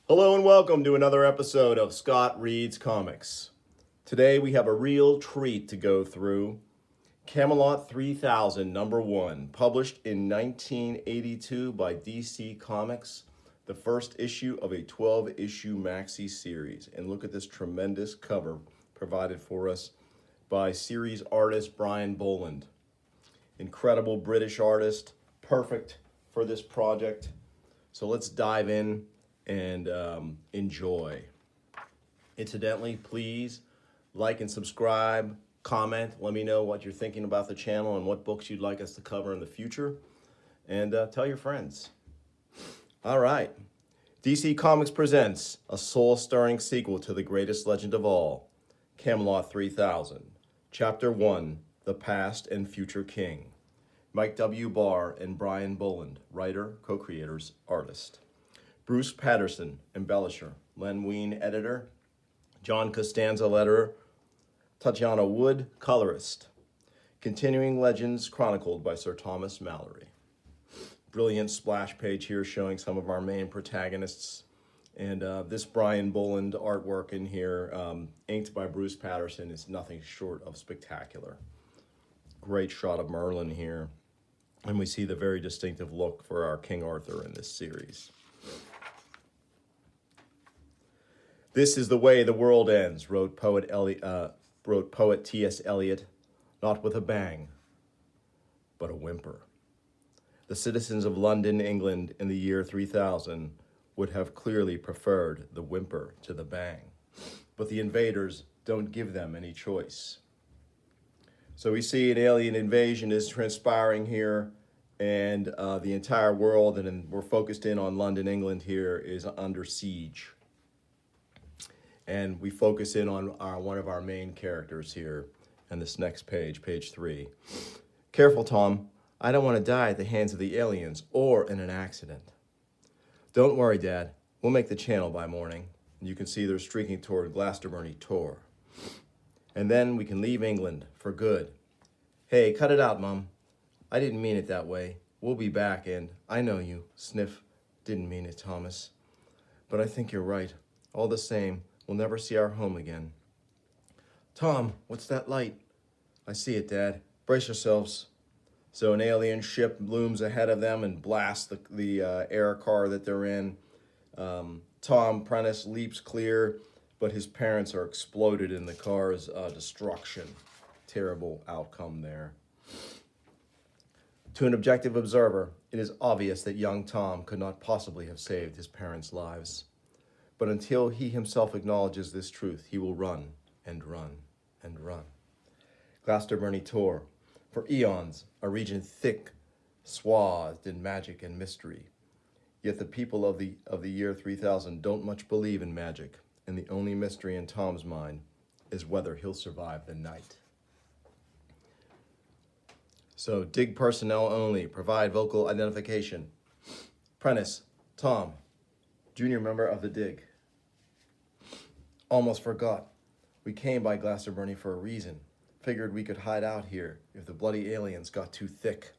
Hello and welcome to another episode of Scott Reads Comics. Today we have a real treat to go through. Camelot 3000 number 1, published in 1982 by DC Comics, the first issue of a 12-issue maxi series. And look at this tremendous cover provided for us by series artist Brian Boland. Incredible British artist, perfect for this project. So let's dive in and enjoy. Incidentally, please like and subscribe, comment, let me know what you're thinking about the channel and what books you'd like us to cover in the future, and tell your friends. All right, DC Comics presents a soul-stirring sequel to the greatest legend of all, Camelot 3000, Chapter 1, The Past and Future King. Mike W. Barr and Brian Boland, writer, co-creators, artist. Bruce Patterson, embellisher. Len Wein, editor. John Costanza, letterer. Tatiana Wood, colorist. Continuing Legends chronicled by Sir Thomas Mallory. Brilliant splash page here showing some of our main protagonists. And this Brian Boland artwork in here, inked by Bruce Patterson, is nothing short of spectacular. Great shot of Merlin here. And we see the very distinctive look for our King Arthur in this series. This is the way the world ends, wrote poet T.S. Eliot, not with a bang, but a whimper. The citizens of London, England, in the year 3000 would have clearly preferred the whimper to the bang, but the invaders don't give them any choice. So we see an alien invasion is transpiring here, and the entire world, and we're focused in on London, England here, is under siege. And we focus in on one of our main characters here in this next page, page 3. Careful, Tom. I don't want to die at the hands of the aliens or in an accident. Don't worry, Dad. We'll make the channel by morning. You can see they're streaking toward Glastonbury Tor. And then we can leave England for good. Hey, cut it out, Mum. I didn't mean it that way. We'll be back, and I know you, sniff, didn't mean it, Thomas. But I think you're right. All the same, we'll never see our home again. Tom, what's that light? I see it, Dad. Brace yourselves. So an alien ship looms ahead of them and blasts the air car that they're in. Tom Prentice leaps clear, but his parents are exploded in the car's destruction. Terrible outcome there. To an objective observer, it is obvious that young Tom could not possibly have saved his parents' lives. But until he himself acknowledges this truth, he will run and run and run. Glastonbury Tor, for eons, a region thick, swathed in magic and mystery. Yet the people of the year 3000 don't much believe in magic, and the only mystery in Tom's mind is whether he'll survive the night. So, dig personnel only, provide vocal identification. Prentice, Tom, junior member of the dig. Almost forgot. We came by Glastonbury for a reason. Figured we could hide out here if the bloody aliens got too thick.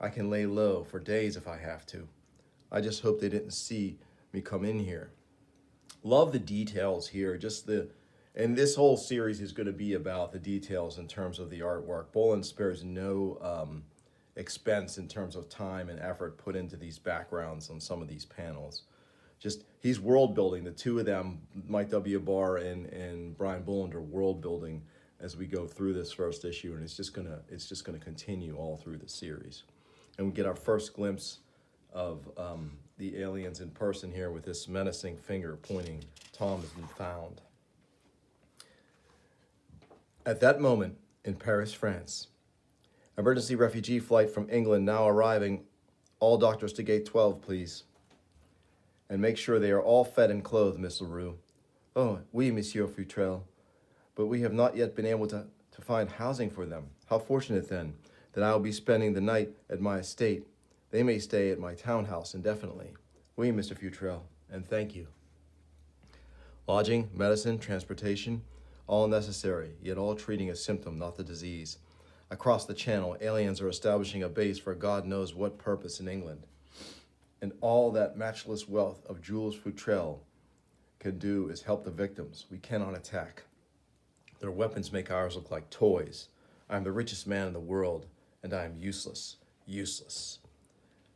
I can lay low for days if I have to. I just hope they didn't see me come in here. Love the details here. And this whole series is going to be about the details in terms of the artwork. Boland spares no expense in terms of time and effort put into these backgrounds on some of these panels. He's world building. The two of them, Mike W. Barr and Brian Boland, are world building as we go through this first issue, and it's just gonna continue all through the series. And we get our first glimpse of the aliens in person here with this menacing finger pointing. Tom has been found. At that moment, in Paris, France, emergency refugee flight from England now arriving. All doctors to gate 12, please. And make sure they are all fed and clothed, Miss LaRue. Oh, oui, Monsieur Futrelle. But we have not yet been able to find housing for them. How fortunate, then, that I will be spending the night at my estate. They may stay at my townhouse indefinitely. Oui, Mr. Futrelle, and thank you. Lodging, medicine, transportation, all necessary, yet all treating a symptom, not the disease. Across the channel, aliens are establishing a base for God knows what purpose in England. And all that matchless wealth of Jules Futrell can do is help the victims. We cannot attack. Their weapons make ours look like toys. I am the richest man in the world, and I am useless. Useless.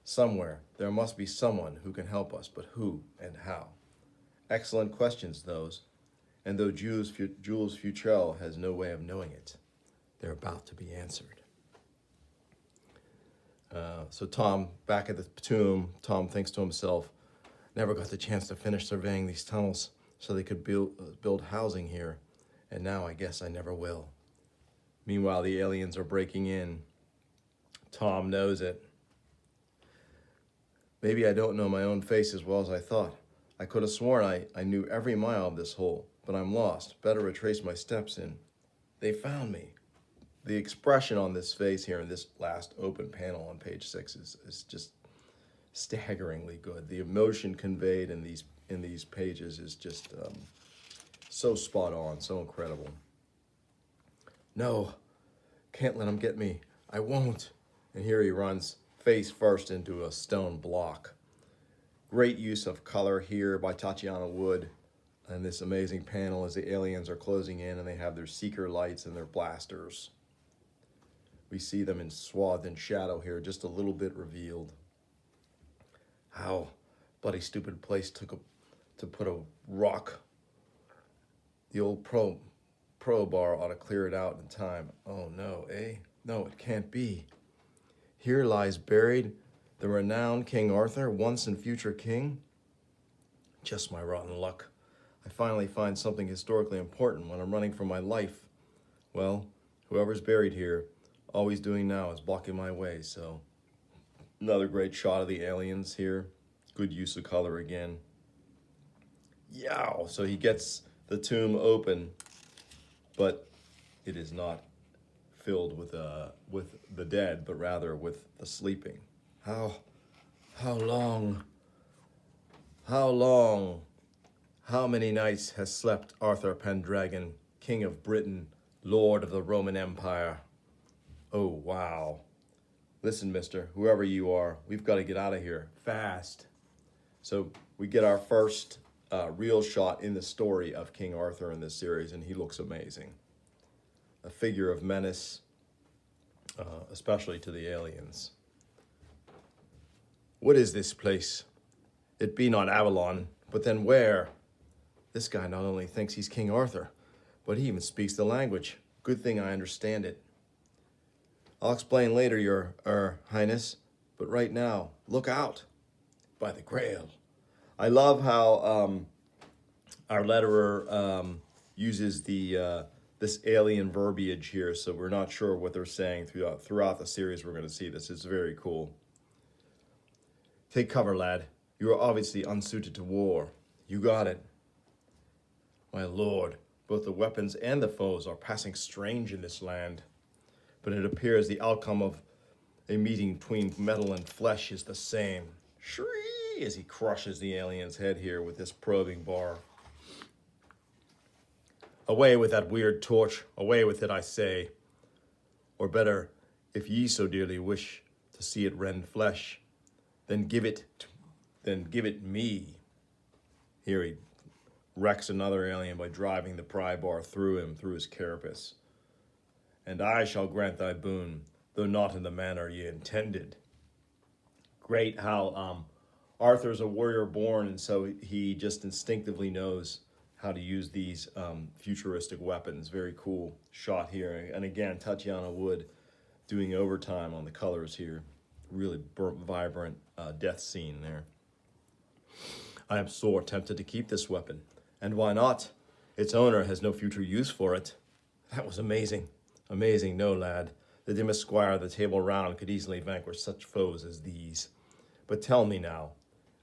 Somewhere, there must be someone who can help us, but who and how? Excellent questions, those. And though Jules Futrell has no way of knowing it, they're about to be answered. So Tom, back at the tomb, Tom thinks to himself, never got the chance to finish surveying these tunnels so they could build housing here, and now I guess I never will. Meanwhile, the aliens are breaking in. Tom knows it. Maybe I don't know my own face as well as I thought. I could have sworn I knew every mile of this hole, but I'm lost. Better retrace my steps in. They found me. The expression on this face here in this last open panel on page 6 is just staggeringly good. The emotion conveyed in these pages is just so spot on, so incredible. No, can't let him get me. I won't. And here he runs face first into a stone block. Great use of color here by Tatiana Wood and this amazing panel as the aliens are closing in and they have their seeker lights and their blasters. We see them swathed in shadow here, just a little bit revealed. How bloody stupid place to put a rock. The old pro bar ought to clear it out in time. Oh no, eh? No, it can't be. Here lies buried the renowned King Arthur, once and future king. Just my rotten luck. I finally find something historically important when I'm running for my life. Well, whoever's buried here, all he's doing now is blocking my way, so. Another great shot of the aliens here. Good use of color again. Yow! So he gets the tomb open, but it is not filled with the dead, but rather with the sleeping. How long? How many nights has slept Arthur Pendragon, King of Britain, Lord of the Roman Empire? Oh, wow. Listen, mister, whoever you are, we've got to get out of here fast. So we get our first real shot in the story of King Arthur in this series, and he looks amazing. A figure of menace, especially to the aliens. What is this place? It be not Avalon, but then where? This guy not only thinks he's King Arthur, but he even speaks the language. Good thing I understand it. I'll explain later, your Highness, but right now, look out. By the Grail. I love how our letterer uses this alien verbiage here, so we're not sure what they're saying throughout the series. We're going to see this. It's very cool. Take cover, lad. You are obviously unsuited to war. You got it. My lord, both the weapons and the foes are passing strange in this land. But it appears the outcome of a meeting between metal and flesh is the same. Shriek as he crushes the alien's head here with this probing bar. Away with that weird torch. Away with it, I say. Or better, if ye so dearly wish to see it rend flesh, then give it me. Here he wrecks another alien by driving the pry bar through him, through his carapace. And I shall grant thy boon, though not in the manner ye intended. Great how Arthur's a warrior born, and so he just instinctively knows how to use these futuristic weapons. Very cool shot here. And again, Tatiana Wood doing overtime on the colors here. Really vibrant death scene there. I am sore tempted to keep this weapon. And why not? Its owner has no future use for it. That was amazing. Amazing, no, lad. The dim esquire of the Table Round could easily vanquish such foes as these. But tell me now,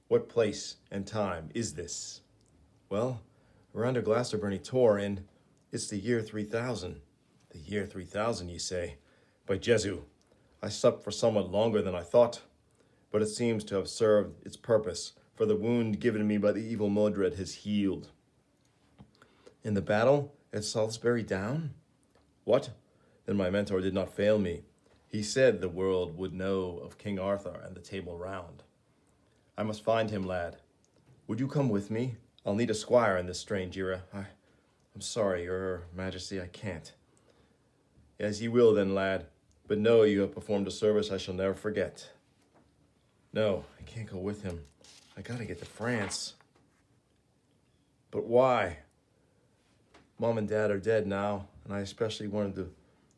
what place and time is this? Well, we're under Glastonbury Tor, and it's the year 3000. The year 3000, ye say? By Jesu, I slept for somewhat longer than I thought, but it seems to have served its purpose, for the wound given me by the evil Modred has healed. In the battle at Salisbury Down? What? Then my mentor did not fail me. He said the world would know of King Arthur and the Table Round. I must find him, lad. Would you come with me? I'll need a squire in this strange era. I'm sorry, your majesty, I can't. As ye will then, lad. But know you have performed a service I shall never forget. No, I can't go with him. I gotta get to France. But why? Mom and Dad are dead now, and I especially wanted to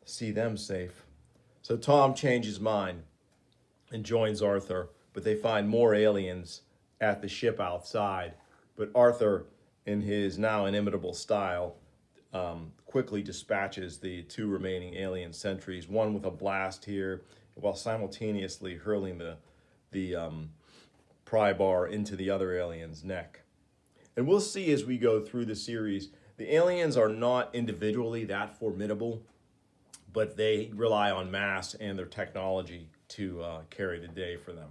see them safe. So Tom changes his mind and joins Arthur, but they find more aliens at the ship outside. But Arthur, in his now inimitable style, quickly dispatches the two remaining alien sentries, one with a blast here, while simultaneously hurling the pry bar into the other alien's neck. And we'll see as we go through the series, the aliens are not individually that formidable, but they rely on mass and their technology to carry the day for them.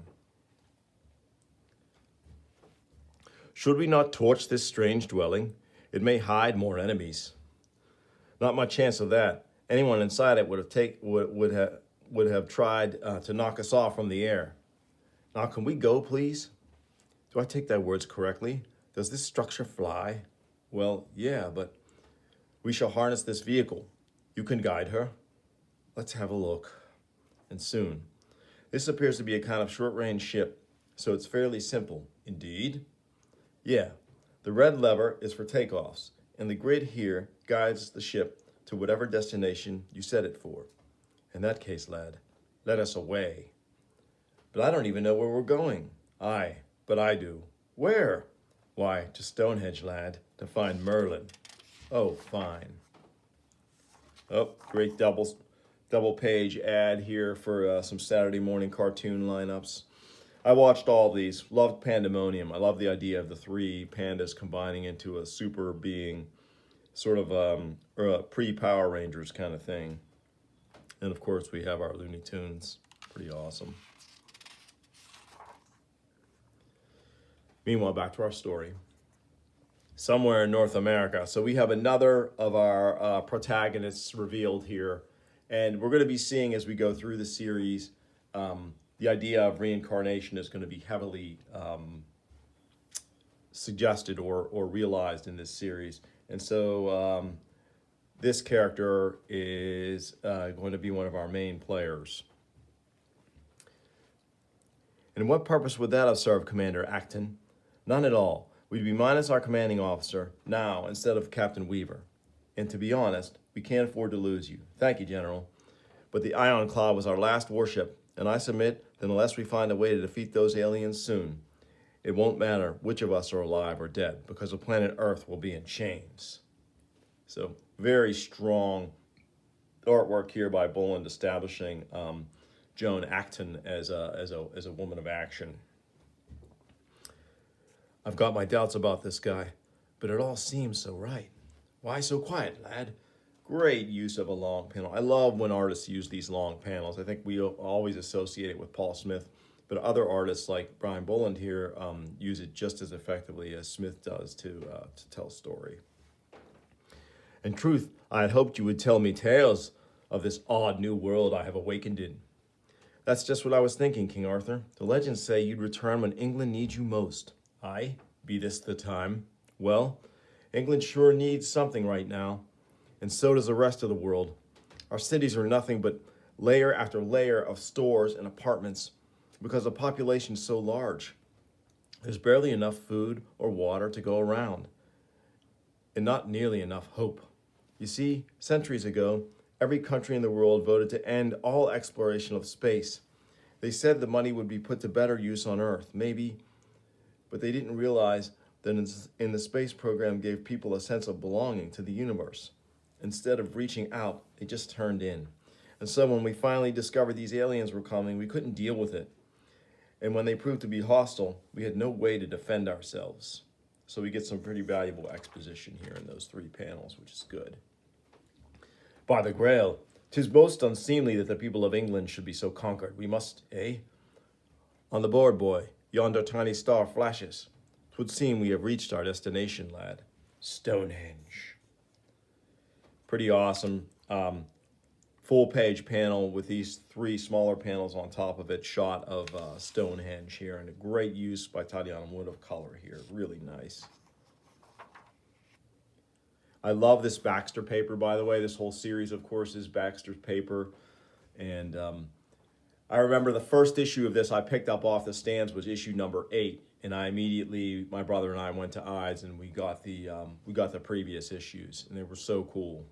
Should we not torch this strange dwelling? It may hide more enemies. Not much chance of that. Anyone inside it would have tried to knock us off from the air. Now, can we go, please? Do I take thy words correctly? Does this structure fly? Well, yeah, but we shall harness this vehicle. You can guide her. Let's have a look. And soon. This appears to be a kind of short-range ship, so it's fairly simple. Indeed? Yeah. The red lever is for takeoffs, and the grid here guides the ship to whatever destination you set it for. In that case, lad, let us away. But I don't even know where we're going. Aye, but I do. Where? Why, to Stonehenge, lad, to find Merlin. Oh, fine. Oh, great double page ad here for some Saturday morning cartoon lineups. I watched all these, loved Pandemonium. I love the idea of the three pandas combining into a super being, sort of a pre-Power Rangers kind of thing. And of course we have our Looney Tunes, pretty awesome. Meanwhile, back to our story. Somewhere in North America. So we have another of our protagonists revealed here. And we're going to be seeing as we go through the series, the idea of reincarnation is going to be heavily suggested or realized in this series. And so this character is going to be one of our main players. And what purpose would that have served, Commander Acton? None at all. We'd be minus our commanding officer now instead of Captain Weaver. And to be honest, we can't afford to lose you. Thank you, General. But the Ironclad was our last warship, and I submit that unless we find a way to defeat those aliens soon, it won't matter which of us are alive or dead, because the planet Earth will be in chains. So, very strong artwork here by Boland establishing Joan Acton as a woman of action. I've got my doubts about this guy, but it all seems so right. Why so quiet, lad? Great use of a long panel. I love when artists use these long panels. I think we always associate it with Paul Smith, but other artists like Brian Boland here use it just as effectively as Smith does to tell story. In truth, I had hoped you would tell me tales of this odd new world I have awakened in. That's just what I was thinking, King Arthur. The legends say you'd return when England needs you most. Aye, be this the time. Well, England sure needs something right now, and so does the rest of the world. Our cities are nothing but layer after layer of stores and apartments because the population is so large. There's barely enough food or water to go around, and not nearly enough hope. You see, centuries ago, every country in the world voted to end all exploration of space. They said the money would be put to better use on Earth, maybe, but they didn't realize that in the space program gave people a sense of belonging to the universe. Instead of reaching out, they just turned in. And so when we finally discovered these aliens were coming, we couldn't deal with it. And when they proved to be hostile, we had no way to defend ourselves. So we get some pretty valuable exposition here in those three panels, which is good. By the Grail, 'tis most unseemly that the people of England should be so conquered. We must, eh? On the board, boy, yonder tiny star flashes. 'Twould seem we have reached our destination, lad. Stonehenge. Pretty awesome. full page panel with these three smaller panels on top of it, shot of Stonehenge here, and a great use by Tatiana Wood of color here. Really nice. I love this Baxter paper, by the way. This whole series, of course, is Baxter's paper. And I remember the first issue of this I picked up off the stands was issue number 8. And I immediately, my brother and I went to Ides and we got the previous issues, and they were so cool.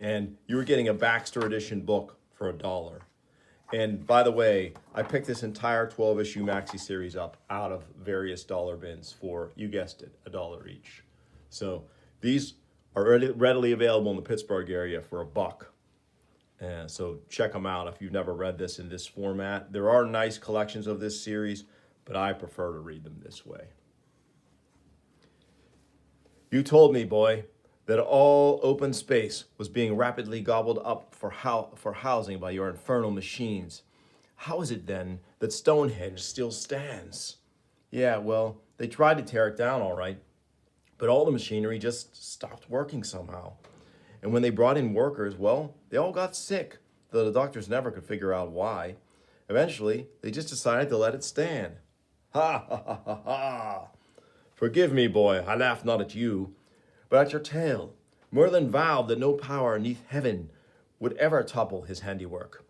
And you were getting a Baxter edition book for $1. And by the way, I picked this entire 12-issue maxi series up out of various dollar bins for, you guessed it, $1 each. So these are readily available in the Pittsburgh area for $1. And so check them out if you've never read this in this format. There are nice collections of this series, but I prefer to read them this way. You told me, boy, that all open space was being rapidly gobbled up for housing by your infernal machines. How is it then that Stonehenge still stands? Yeah, well, they tried to tear it down all right, but all the machinery just stopped working somehow. And when they brought in workers, well, they all got sick, though the doctors never could figure out why. Eventually, they just decided to let it stand. Ha ha ha ha ha! Forgive me, boy, I laugh not at you, but at your tale. Merlin vowed that no power neath heaven would ever topple his handiwork.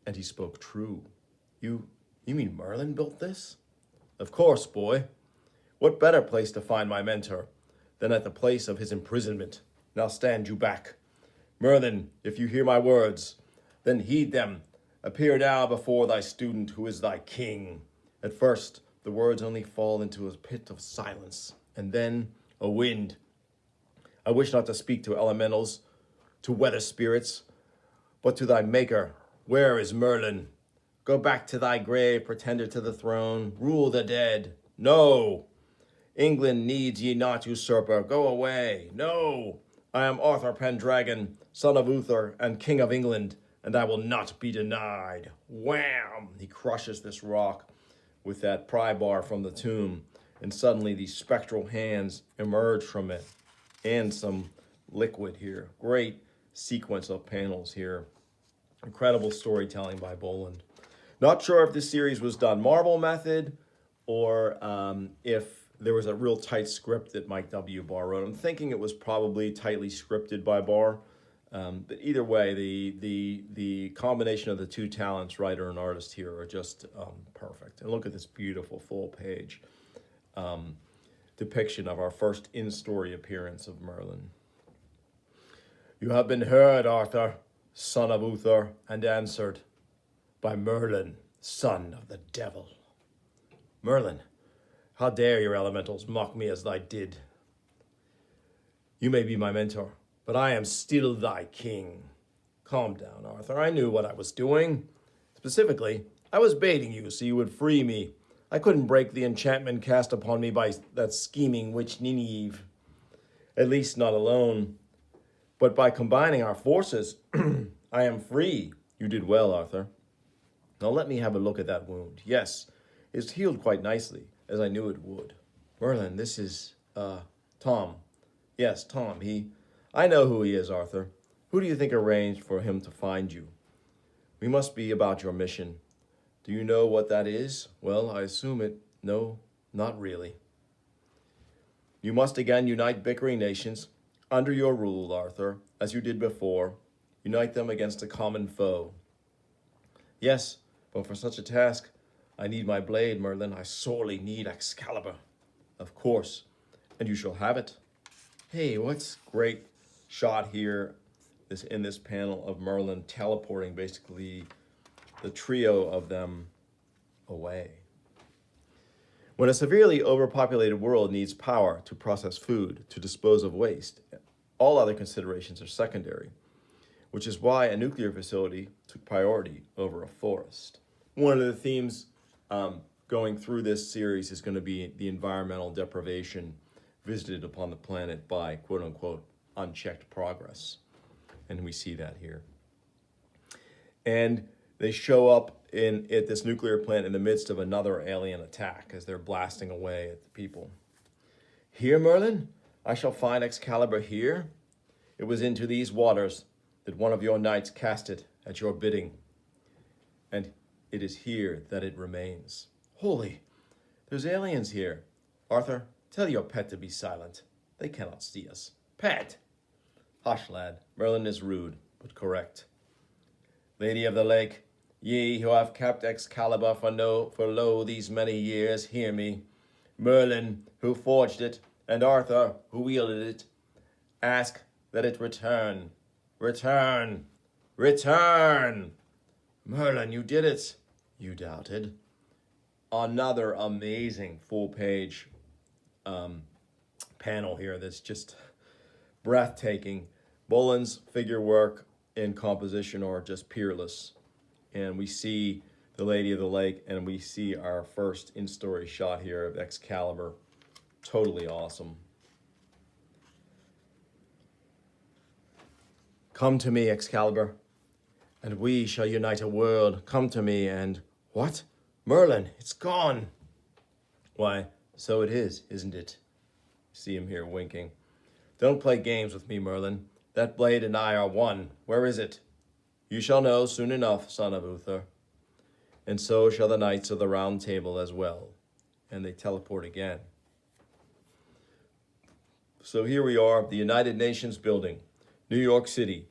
And he spoke true. You mean Merlin built this? Of course, boy. What better place to find my mentor than at the place of his imprisonment? Now stand you back. Merlin, if you hear my words, then heed them. Appear now before thy student who is thy king. At first, the words only fall into a pit of silence, and then a wind. I wish not to speak to elementals, to weather spirits, but to thy maker. Where is Merlin? Go back to thy grave, pretender to the throne. Rule the dead. No! England needs ye not, usurper. Go away. No! I am Arthur Pendragon, son of Uther and king of England, and I will not be denied. Wham! He crushes this rock with that pry bar from the tomb, and suddenly these spectral hands emerge from it, and some liquid here. Great sequence of panels here. Incredible storytelling by Boland. Not sure if this series was done Marvel method or if there was a real tight script that Mike W. Barr wrote. I'm thinking it was probably tightly scripted by Barr. But either way, the combination of the two talents, writer and artist here, are just perfect. And look at this beautiful full page depiction of our first in-story appearance of Merlin. You have been heard, Arthur, son of Uther, and answered by Merlin, son of the devil. Merlin, how dare your elementals mock me as thy did? You may be my mentor, but I am still thy king. Calm down, Arthur. I knew what I was doing. Specifically, I was baiting you so you would free me. I couldn't break the enchantment cast upon me by that scheming witch Nineveh. At least not alone. But by combining our forces, I am free. You did well, Arthur. Now let me have a look at that wound. Yes, it's healed quite nicely, as I knew it would. Merlin, this is, Tom. Yes, Tom. I know who he is, Arthur. Who do you think arranged for him to find you? We must be about your mission. Do you know what that is? Well, I assume it. No, not really. You must again unite bickering nations under your rule, Arthur, as you did before. Unite them against a common foe. Yes, but for such a task, I need my blade, Merlin. I sorely need Excalibur. Of course, and you shall have it. Hey, what's great shot here in this panel of Merlin teleporting basically the trio of them away. When a severely overpopulated world needs power to process food, to dispose of waste, all other considerations are secondary, which is why a nuclear facility took priority over a forest. One of the themes going through this series is going to be the environmental deprivation visited upon the planet by quote-unquote unchecked progress. And we see that here. And they show up at this nuclear plant in the midst of another alien attack as they're blasting away at the people. Here, Merlin, I shall find Excalibur here. It was into these waters that one of your knights cast it at your bidding, and it is here that it remains. Holy, there's aliens here. Arthur, tell your pet to be silent. They cannot see us. Pet! Hush, lad. Merlin is rude, but correct. Lady of the Lake, ye who have kept Excalibur for lo these many years, hear me. Merlin, who forged it, and Arthur, who wielded it, ask that it return. Return! Return! Merlin, you did it. You doubted. Another amazing full-page panel here that's just breathtaking. Boland's figure work and composition are just peerless. And we see the Lady of the Lake, and we see our first in-story shot here of Excalibur. Totally awesome. Come to me, Excalibur, and we shall unite a world. Come to me and... What? Merlin, it's gone. Why, so it is, isn't it? See him here winking. Don't play games with me, Merlin. That blade and I are one. Where is it? You shall know soon enough, son of Uther. And so shall the knights of the Round Table as well. And they teleport again. So here we are, the United Nations building, New York City.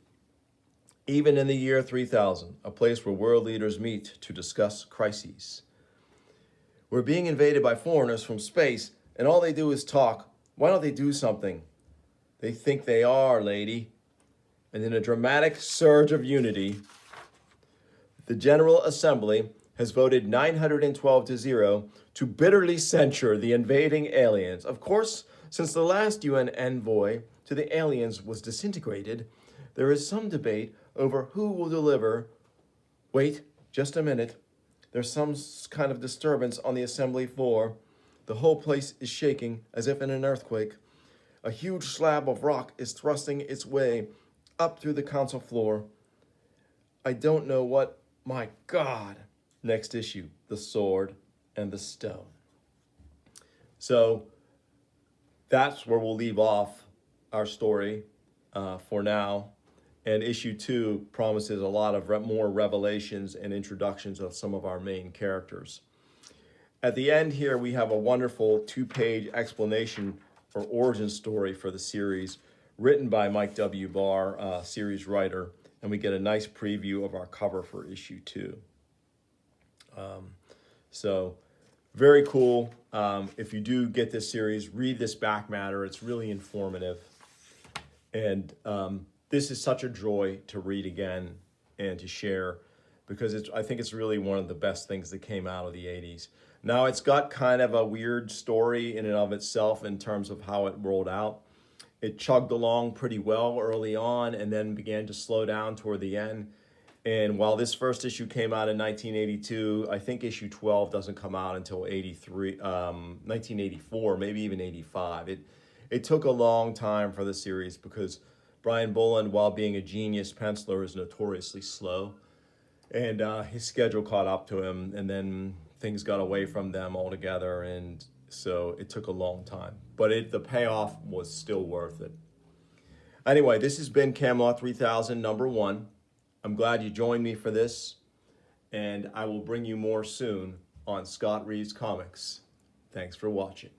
Even in the year 3000, a place where world leaders meet to discuss crises. We're being invaded by foreigners from space, and all they do is talk. Why don't they do something? They think they are, lady. And in a dramatic surge of unity, the General Assembly has voted 912-0 to bitterly censure the invading aliens. Of course, since the last UN envoy to the aliens was disintegrated, there is some debate over who will deliver. Wait, just a minute. There's some kind of disturbance on the assembly floor. The whole place is shaking as if in an earthquake. A huge slab of rock is thrusting its way up through the council floor. I don't know what... My God. Next issue, the sword and the stone. So that's where we'll leave off our story for now. And issue 2 promises a lot of more revelations and introductions of some of our main characters. At the end here, we have a wonderful 2-page explanation or origin story for the series, written by Mike W. Barr, series writer, and we get a nice preview of our cover for issue 2. So very cool. If you do get this series, read this back matter. It's really informative. And this is such a joy to read again and to share, because I think it's really one of the best things that came out of the 80s. Now, it's got kind of a weird story in and of itself in terms of how it rolled out. It chugged along pretty well early on and then began to slow down toward the end. And while this first issue came out in 1982, I think issue 12 doesn't come out until 1984, maybe even 85. It took a long time for the series because Brian Boland, while being a genius penciler, is notoriously slow. And his schedule caught up to him, and then things got away from them altogether, and so it took a long time. But the payoff was still worth it. Anyway, this has been Camelot 3000, number 1. I'm glad you joined me for this, and I will bring you more soon on Scott Reads Comics. Thanks for watching.